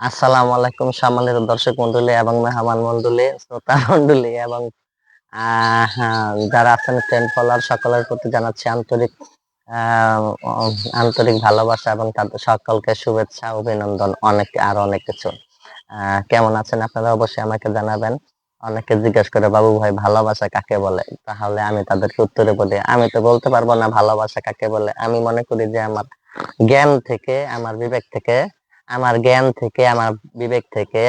আসসালামু আলাইকুম সম্মানিত দর্শক মন্ডলী এবং মেহমান মন্ডলী, শ্রোতা মন্ডলী এবং হ্যাঁ, যারা আছেন ট্রেন্ড ফলোয়ার সকলের প্রতি জানাচ্ছি আহ, আন্তরিক ভালোবাসা এবং তাদের সকলকে শুভেচ্ছা অভিনন্দন অনেক কিছু। কেমন আছেন আপনারা অবশ্যই আমাকে জানাবেন। অনেকে জিজ্ঞেস করে বাবু ভাই ভালোবাসা কাকে বলে, তাহলে আমি তাদেরকে উত্তরে বলি আমি তো বলতে পারবো না ভালোবাসা কাকে বলে। আমি মনে করি যে আমার জ্ঞান থেকে আমার বিবেক থেকে আমার জ্ঞান থেকে আমার বিবেক থেকে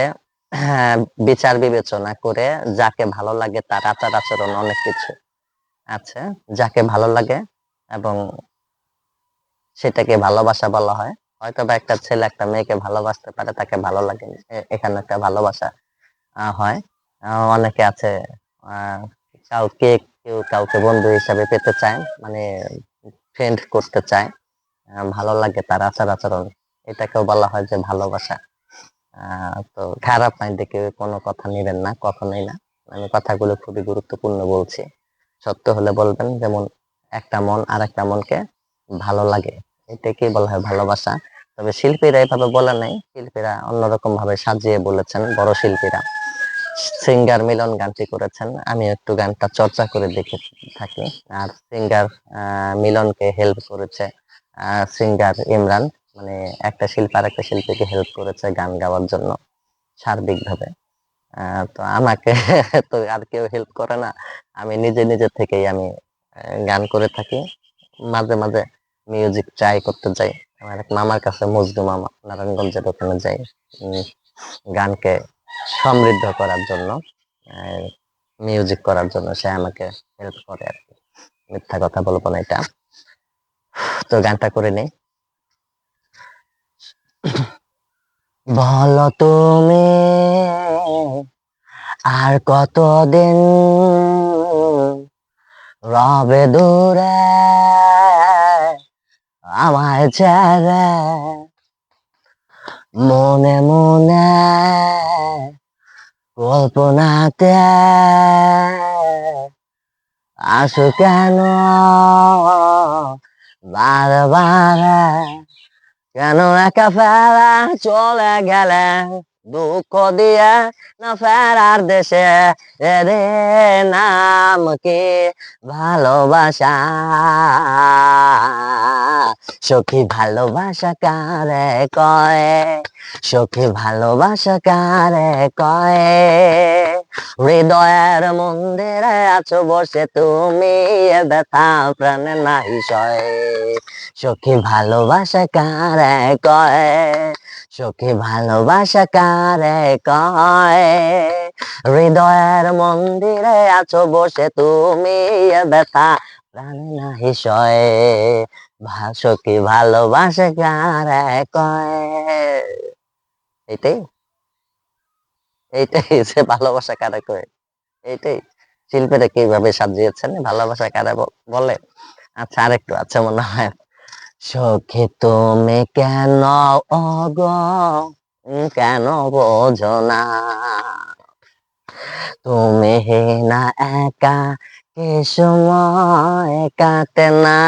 হ্যাঁ, বিচার বিবেচনা করে যাকে ভালো লাগে তার আচার আচরণ অনেক কিছু আছে, যাকে ভালো লাগে এবং সেটাকে ভালোবাসা বলা হয়। হয়তো বা একটা ছেলে একটা মেয়েকে ভালোবাসতে পারে, তাকে ভালো লাগে, এখানে একটা ভালোবাসা হয়। অনেকে আছে আহ কাউকে কেউ কাউকে বন্ধু হিসাবে পেতে চায়, মানে ফ্রেন্ড করতে চায়, ভালো লাগে তার আচার আচরণ, এটাকেও বলা হয় যে ভালোবাসা। তো খারাপ মাইন্ডে দেখে কোনো কথা নিবেন না, কখনোই না। আমি কথাগুলো খুবই গুরুত্বপূর্ণ বলছি, সত্য হলে বলবেন। যেমন একটা মন আর একটা মনকে ভালো লাগে, এটাকেই বলা হয় ভালোবাসা। তবে শিল্পীরা এভাবে বলে নাই, শিল্পীরা অন্যরকম ভাবে সাজিয়ে বলেছেন, বড় শিল্পীরা। সিঙ্গার মিলন গানটি করেছেন, আমি একটু গানটা চর্চা করে দেখে থাকি। আর সিঙ্গার মিলনকে হেল্প করেছে সিঙ্গার ইমরান, মানে একটা শিল্পী আর একটা শিল্পীকে হেল্প করেছে গান গাওয়ার জন্য সার্বিকভাবে। তো আমাকে তো আর কেউ হেল্প করে না, আমি নিজে নিজে থেকেই আমি গান করে থাকি। মাঝে মাঝে মিউজিক ট্রাই করতে যাই আমার এক মামার কাছে, মজদু মামা, নারায়ণগঞ্জের ওখানে যাই উম, গানকে সমৃদ্ধ করার জন্য, মিউজিক করার জন্য সে আমাকে হেল্প করে আর কি। মিথ্যা কথা বলবো না এটা। তো গানটা করে নেই। বলো তুমি আর কতদিন রবে দূরে আমায় ছেড়ে, মনে মনে কল্পনাতে আসো কেন বারবার, কেন একা ফেলা চলে গেলে দুঃখ দিয়ে না ফেরার দেশে, এদের নাম কি ভালোবাসা, সখী ভালোবাসা কারে কয়, সখী ভালোবাসা কারে কয়, হৃদয়ের মন্দিরে আছো বসে তুমি, এ ব্যথা প্রাণে নাই সয়, সখী ভালোবাসা কারে কয়, সখী ভালোবাসা কারে কয়, হৃদয়ের মন্দিরে আছো বসে তুমি, এ ব্যথা প্রাণে নাহি সয়, সখী ভালোবাসা কারে কয়। এইটাই, এইটাই সে ভালোবাসা কারে কয়, এইটাই শিল্পীরা কিভাবে সাজিয়েছেন ভালোবাসা কারে বলে। আচ্ছা আরেকটু আছে মনে হয়, সখী তুমি কেন অগো কেন বোঝো না, তুমি না একা কে সময় কাটে না,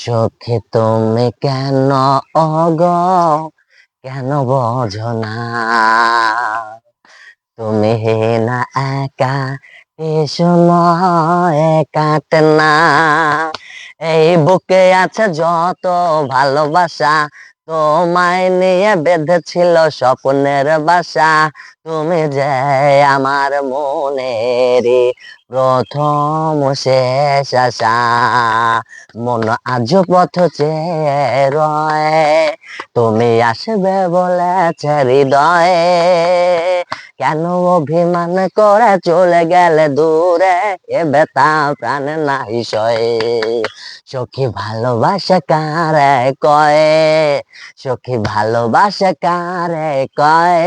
সখী তুমি কেন অগো কেন বোঝো না, তুমি না একা এ সময় কাটে না, এই বুকে আছে যত ভালোবাসা, তোমায় নিয়ে বেঁধেছিল স্বপ্নের বাসা, তুমি যে আমার মনেরই প্রথম শেষ আশা, মন আজ পথ চেয়ে রয়, তুমি আসবে বলেছে হৃদয়ে, কেন অভিমান করে চলে গেলে দূরে, এ ব্যথা প্রাণ নাই সয়ে, সখী ভালোবাসা কারে কয়, সখী ভালোবাসা কারে কয়,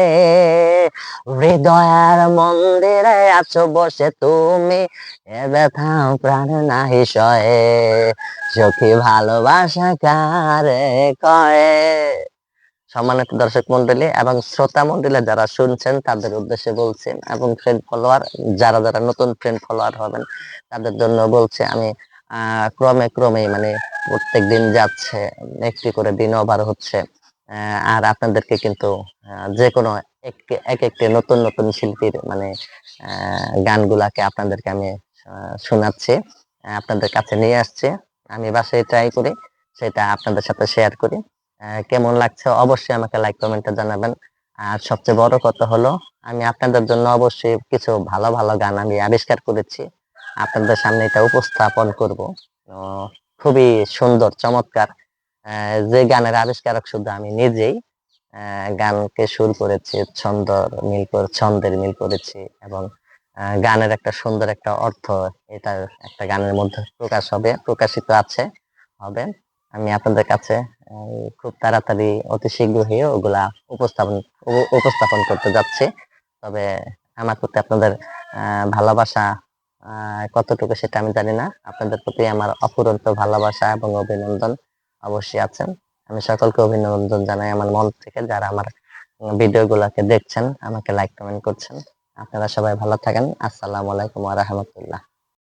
হৃদয়ের মন্দিরে আছো বসে তুমি, এ ব্যথা প্রাণ নাই সয়ে, সখী ভালোবাসা কারে কয়। সম্মানিত দর্শক মন্ডলী এবং শ্রোতা মন্ডলী যারা শুনছেন তাদের উদ্দেশ্যে বলছেন, এবং ফ্রেন্ড ফলোয়ার যারা যারা নতুন ফ্রেন্ড ফলোয়ার হবেন তাদের জন্য বলছে আমি ক্রমে ক্রমে মানে প্রত্যেক দিন যাচ্ছে, একটি করে দিন ওভার হচ্ছে। আর আপনাদেরকে কিন্তু যে কোনো এক একটি নতুন নতুন শিল্পীর মানে গানগুলাকে আপনাদেরকে আমি শোনাচ্ছি, আপনাদের কাছে নিয়ে আসছি। আমি বাসায় ট্রাই করি, সেটা আপনাদের সাথে শেয়ার করি। কেমন লাগছে অবশ্যই আমাকে লাইক কমেন্টে জানাবেন। আর সবচেয়ে বড় কথা হলো, আমি আপনাদের জন্য অবশ্যই কিছু ভালো ভালো গান আমি আবিষ্কার করেছি, আপনাদের সামনে এটা উপস্থাপন করব। খুবই সুন্দর চমৎকার, যে গানের আবিষ্কারক শুধু আমি নিজেই। গানকে সুর করেছি, ছন্দের মিল করেছি, এবং গানের একটা সুন্দর একটা অর্থ এটা একটা গানের মধ্যে প্রকাশিত আছে হবে। আমি আপনাদের কাছে খুব তাড়াতাড়ি অতি শীঘ্রই ওগুলা উপস্থাপন করতে যাচ্ছি। তবে আমার প্রতি আপনাদের ভালোবাসা কতটুকু সেটা আমি জানি না। আপনাদের প্রতি আমার অফুরন্ত ভালোবাসা এবং অভিনন্দন অবশ্যই আছেন। আমি সকলকে অভিনন্দন জানাই আমার মন থেকে, যারা আমার ভিডিও গুলাকে দেখছেন, আমাকে লাইক কমেন্ট করছেন। আপনারা সবাই ভালো থাকেন। আসসালামু আলাইকুম ওয়া রাহমাতুল্লাহ।